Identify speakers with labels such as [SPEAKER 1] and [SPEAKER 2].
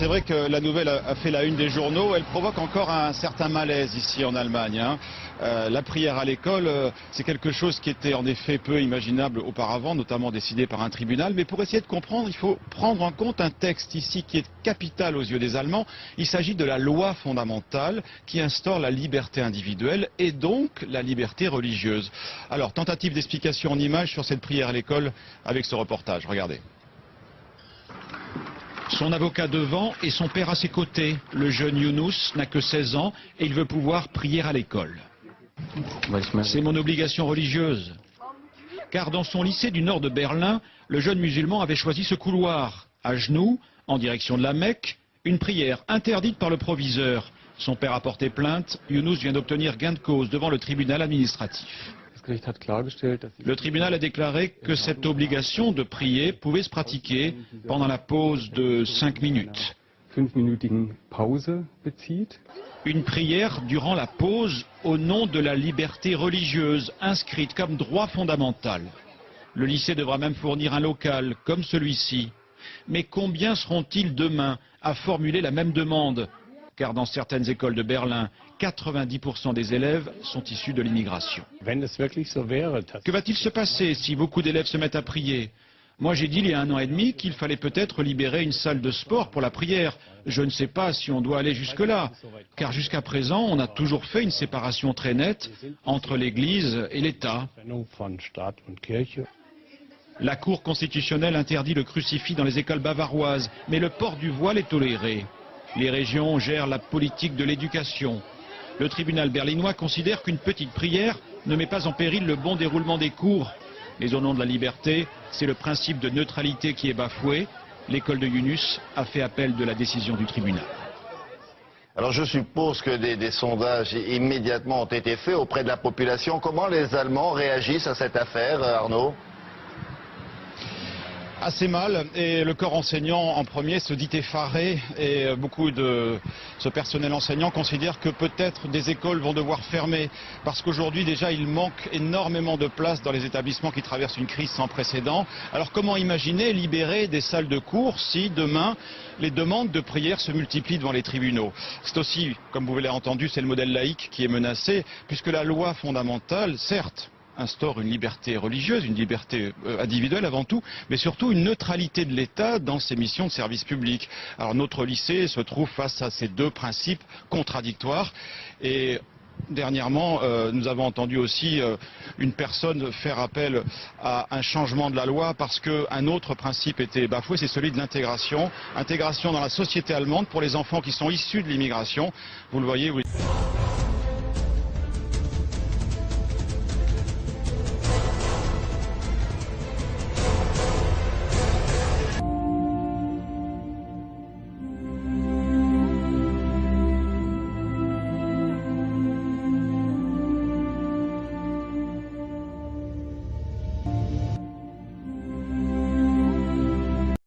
[SPEAKER 1] c'est vrai que la nouvelle a fait la une des journaux. Elle provoque encore un certain malaise ici en Allemagne. La prière à l'école, c'est quelque chose qui était en effet peu imaginable auparavant, notamment décidé par un tribunal. Mais pour essayer de comprendre, il faut prendre en compte un texte ici qui est capital aux yeux des Allemands. Il s'agit de la loi fondamentale qui instaure la liberté individuelle et donc la liberté religieuse. Alors, tentative d'explication en images sur cette prière à l'école avec ce reportage. Regardez. Son avocat devant et son père à ses côtés. Le jeune Yunus n'a que 16 ans et il veut pouvoir prier à l'école. C'est mon obligation religieuse. Car dans son lycée du nord de Berlin, le jeune musulman avait choisi ce couloir. À genoux, en direction de la Mecque, une prière interdite par le proviseur. Son père a porté plainte. Yunus vient d'obtenir gain de cause devant le tribunal administratif. Le tribunal a déclaré que cette obligation de prier pouvait se pratiquer pendant la pause de 5 minutes. Une prière durant la pause au nom de la liberté religieuse, inscrite comme droit fondamental. Le lycée devra même fournir un local, comme celui-ci. Mais combien seront-ils demain à formuler la même demande? Car dans certaines écoles de Berlin, 90% des élèves sont issus de l'immigration. Que va-t-il se passer si beaucoup d'élèves se mettent à prier? Moi j'ai dit il y a 1 an et demi qu'il fallait peut-être libérer une salle de sport pour la prière. Je ne sais pas si on doit aller jusque-là, car jusqu'à présent on a toujours fait une séparation très nette entre l'Église et l'État. La Cour constitutionnelle interdit le crucifix dans les écoles bavaroises, mais le port du voile est toléré. Les régions gèrent la politique de l'éducation. Le tribunal berlinois considère qu'une petite prière ne met pas en péril le bon déroulement des cours. Mais au nom de la liberté, c'est le principe de neutralité qui est bafoué. L'école de Yunus a fait appel de la décision du tribunal.
[SPEAKER 2] Alors je suppose que des sondages immédiatement ont été faits auprès de la population. Comment les Allemands réagissent à cette affaire, Arnaud ?
[SPEAKER 1] Assez mal, et le corps enseignant en premier se dit effaré, et beaucoup de ce personnel enseignant considère que peut-être des écoles vont devoir fermer, parce qu'aujourd'hui déjà il manque énormément de places dans les établissements qui traversent une crise sans précédent. Alors comment imaginer libérer des salles de cours si demain les demandes de prière se multiplient devant les tribunaux? C'est aussi, comme vous l'avez entendu, c'est le modèle laïque qui est menacé, puisque la loi fondamentale, certes, instaure une liberté religieuse, une liberté individuelle avant tout, mais surtout une neutralité de l'État dans ses missions de service public. Alors notre lycée se trouve face à ces deux principes contradictoires et dernièrement, nous avons entendu aussi une personne faire appel à un changement de la loi parce qu'un autre principe était bafoué, c'est celui de l'intégration. Intégration dans la société allemande pour les enfants qui sont issus de l'immigration. Vous le voyez, oui.